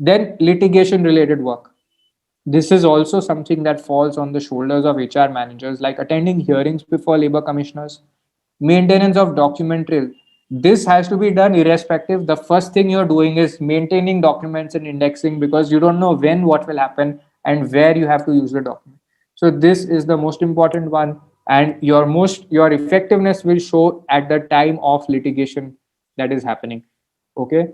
Then litigation related work. This is also something that falls on the shoulders of HR managers, like attending hearings before labor commissioners, maintenance of document trail. This has to be done irrespective. The first thing you're doing is maintaining documents and indexing, because you don't know when what will happen and where you have to use the document. So this is the most important one, and your effectiveness will show at the time of litigation that is happening. Okay.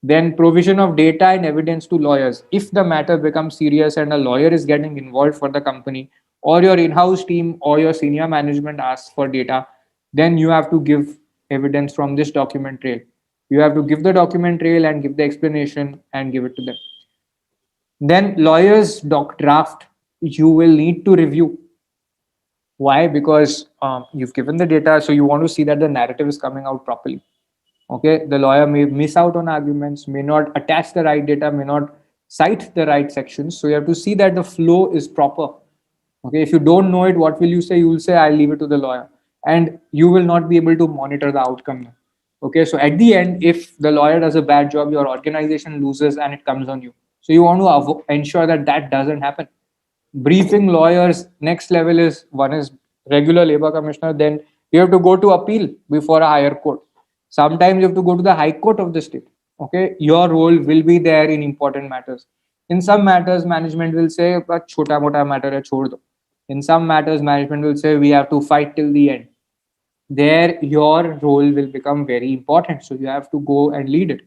Then provision of data and evidence to lawyers. If the matter becomes serious and a lawyer is getting involved for the company, or your in-house team or your senior management asks for data, then you have to give evidence from this document trail. You have to give the document trail and give the explanation and give it to them. Then lawyers doc draft, you will need to review. Why? Because you've given the data, so you want to see that the narrative is coming out properly. Okay, the lawyer may miss out on arguments, may not attach the right data, may not cite the right sections. So you have to see that the flow is proper. Okay, if you don't know it, what will you say? You will say, I'll leave it to the lawyer, and you will not be able to monitor the outcome. Okay, so at the end, if the lawyer does a bad job, your organization loses and it comes on you. So you want to ensure that that doesn't happen. Briefing lawyers, next level is, one is regular labor commissioner, then you have to go to appeal before a higher court. Sometimes you have to go to the high court of the state. Okay, your role will be there in important matters. In some matters, management will say, but chota mota matter hai, chhod do. In some matters, management will say, we have to fight till the end. There your role will become very important, so you have to go and lead it.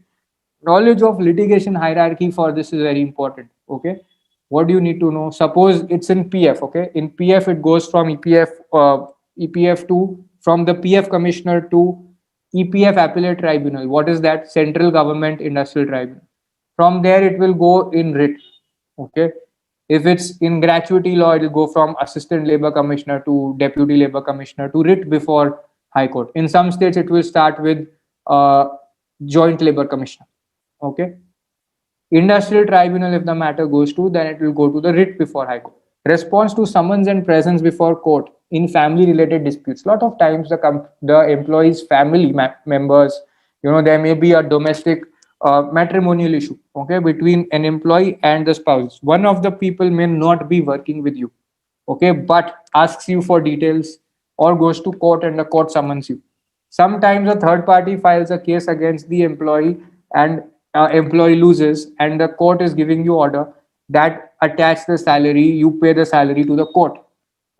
Knowledge of litigation hierarchy for this is very important. Okay, what do you need to know? Suppose it's in PF. Okay, in PF it goes from EPF to, from the PF commissioner to EPF appellate tribunal. What is that? Central government industrial tribunal. From there it will go in writ. Okay, if it's in gratuity law, it will go from assistant labor commissioner to deputy labor commissioner to writ before high court. In some states it will start with joint labor commissioner. Okay, industrial tribunal, if the matter goes to, then it will go to the writ before high court. Response to summons and presence before court in family related disputes. Lot of times the employee's family members, there may be a domestic matrimonial issue, okay, between an employee and the spouse. One of the people may not be working with you, okay, but asks you for details, or goes to court and the court summons you. Sometimes a third party files a case against the employee, and employee loses, and the court is giving you order that attach the salary, you pay the salary to the court.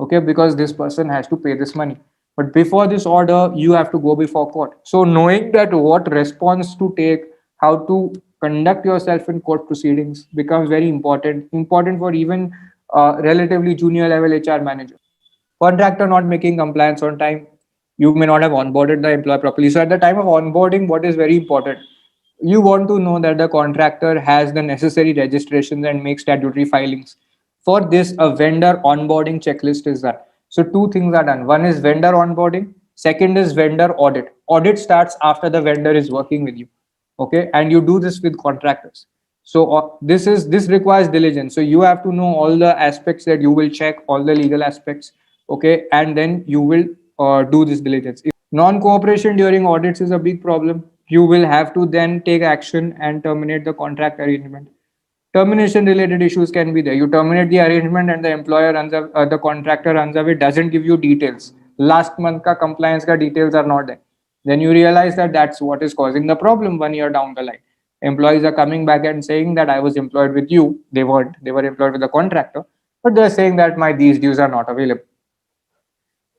Okay, because this person has to pay this money. But before this order, you have to go before court. So knowing that what response to take, how to conduct yourself in court proceedings becomes very important for even relatively junior level HR manager. Contractor not making compliance on time, you may not have onboarded the employee properly. So at the time of onboarding, what is very important, you want to know that the contractor has the necessary registrations and make statutory filings. For this, a vendor onboarding checklist is done. So two things are done. One is vendor onboarding. Second is vendor audit. Audit starts after the vendor is working with you. Okay, and you do this with contractors. So this requires diligence. So you have to know all the aspects that you will check, all the legal aspects. Okay, and then you will do this diligence. If non-cooperation during audits is a big problem, you will have to then take action and terminate the contract arrangement. Termination related issues can be there. You terminate the arrangement and the employer runs the contractor runs away, doesn't give you details. Last month ka compliance ka details are not there. Then you realize that that's what is causing the problem 1 year down the line. Employees are coming back and saying that I was employed with you. They weren't. They were employed with the contractor, but they're saying that my these dues are not available.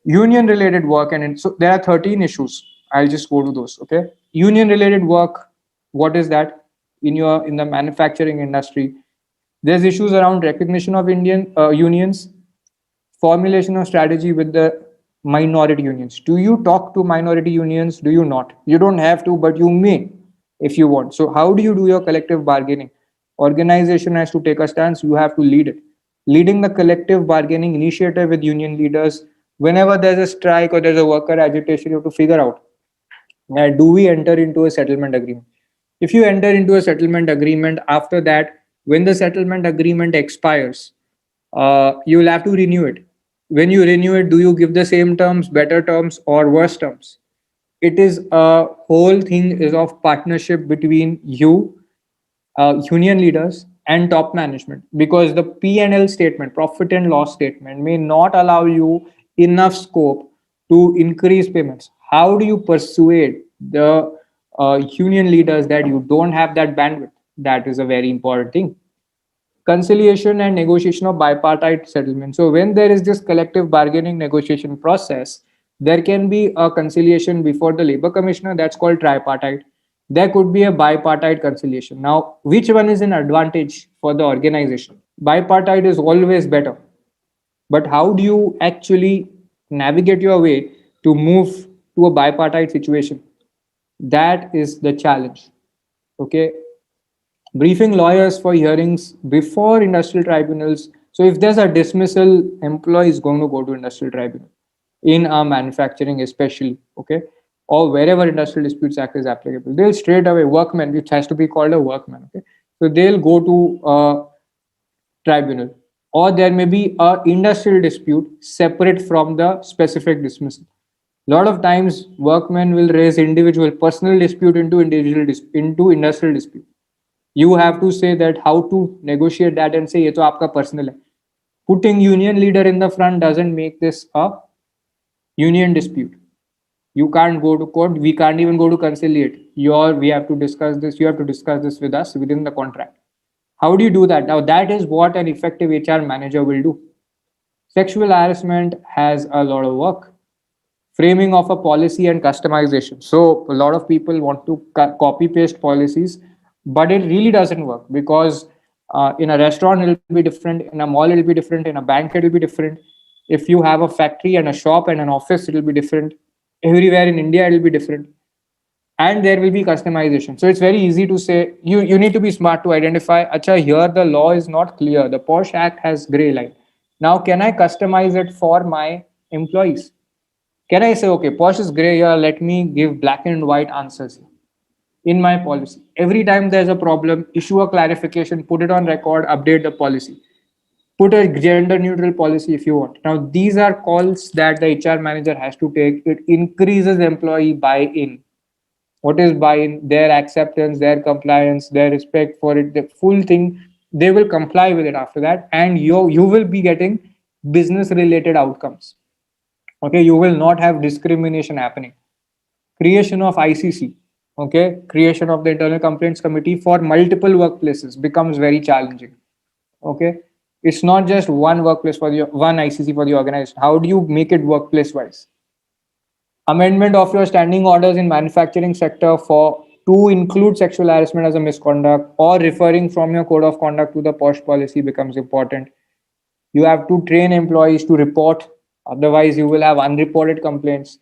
Union related work, and so there are 13 issues. I'll just go to those. Okay, union related work. What is that? In the manufacturing industry, there's issues around recognition of Indian unions, formulation of strategy with the minority unions. Do you talk to minority unions? Do you not? You don't have to, but you may if you want. So how do you do your collective bargaining? Organization has to take a stance. You have to lead it. Leading the collective bargaining initiative with union leaders. Whenever there's a strike or there's a worker agitation, you have to figure out, do we enter into a settlement agreement? If you enter into a settlement agreement, after that, when the settlement agreement expires, you will have to renew it. When you renew it, do you give the same terms, better terms, or worse terms? It is a whole thing is of partnership between you union leaders and top management, because the P&L statement, profit and loss statement, may not allow you enough scope to increase payments. How do you persuade the union leaders that you don't have that bandwidth? That is a very important thing. Conciliation and negotiation of bipartite settlement. So when there is this collective bargaining negotiation process, there can be a conciliation before the labor commissioner, that's called tripartite. There could be a bipartite conciliation. Now, which one is an advantage for the organization? Bipartite is always better, but how do you actually navigate your way to move to a bipartite situation? That is the challenge. Okay, briefing lawyers for hearings before industrial tribunals. So if there's a dismissal, employee is going to go to industrial tribunal in manufacturing, especially, okay, or wherever Industrial Disputes Act is applicable. They'll straight away workman, which has to be called a workman. Okay, so they'll go to tribunal, or there may be a industrial dispute separate from the specific dismissal. A lot of times, workmen will raise individual personal dispute into into industrial dispute. You have to say that how to negotiate that and say ये तो आपका personal है. Putting union leader in the front doesn't make this a union dispute. You can't go to court. We can't even go to conciliate. We have to discuss this. You have to discuss this with us within the contract. How do you do that? Now that is what an effective HR manager will do. Sexual harassment has a lot of work. Framing of a policy and customization. So a lot of people want to copy paste policies, but it really doesn't work, because in a restaurant it'll be different, in a mall it'll be different, in a bank it'll be different. If you have a factory and a shop and an office, it'll be different. Everywhere in India it'll be different, and there will be customization. So it's very easy to say, you need to be smart to identify, acha, here the law is not clear, the Posh Act has gray line. Now can I customize it for my employees? Can I say, okay, Posh is gray here, let me give black and white answers in my policy? Every time there's a problem, issue a clarification, put it on record, update the policy. Put a gender neutral policy if you want. Now, these are calls that the HR manager has to take. It increases employee buy in. What is buy in? Their acceptance, their compliance, their respect for it, the full thing. They will comply with it after that, and you will be getting business related outcomes. Okay, you will not have discrimination happening. Creation of ICC, okay, creation of the internal complaints committee for multiple workplaces becomes very challenging. Okay, it's not just one workplace for the one ICC for the organization. How do you make it workplace wise? Amendment of your standing orders in manufacturing sector for to include sexual harassment as a misconduct, or referring from your code of conduct to the Posh policy becomes important. You have to train employees to report, otherwise you will have unreported complaints.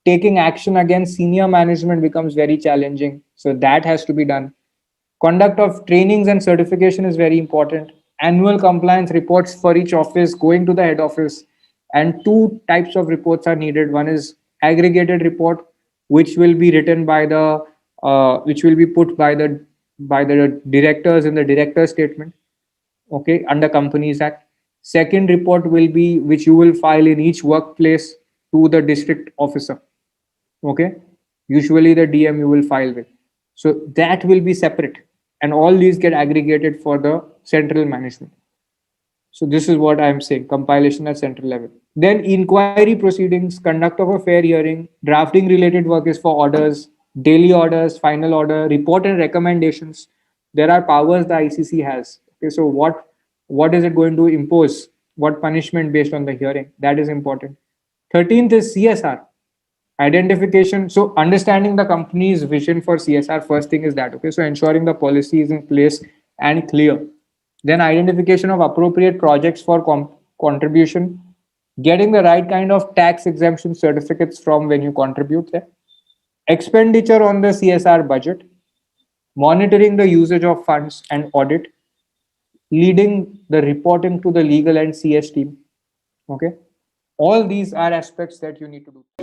Taking action against senior management becomes very challenging, so that has to be done. Conduct of trainings and certification is very important. Annual compliance reports for each office going to the head office, and two types of reports are needed. One is aggregated report, which will be written by the which will be put by the directors in the director statement, okay, under Companies Act. Second report will be which you will file in each workplace to the district officer, okay, usually the DM you will file with. So that will be separate, and all these get aggregated for the central management. So this is what I am saying, compilation at central level. Then inquiry proceedings, conduct of a fair hearing, drafting related work is for orders, daily orders, final order, report and recommendations. There are powers the ICC has. Okay, so what is it going to impose? What punishment based on the hearing? That is important. 13th is CSR, identification. So understanding the company's vision for CSR, first thing is that, okay, so ensuring the policy is in place and clear. Then identification of appropriate projects for contribution, getting the right kind of tax exemption certificates from when you contribute there, expenditure on the CSR budget, monitoring the usage of funds and audit, leading the reporting to the legal and CS team. Okay, all these are aspects that you need to do.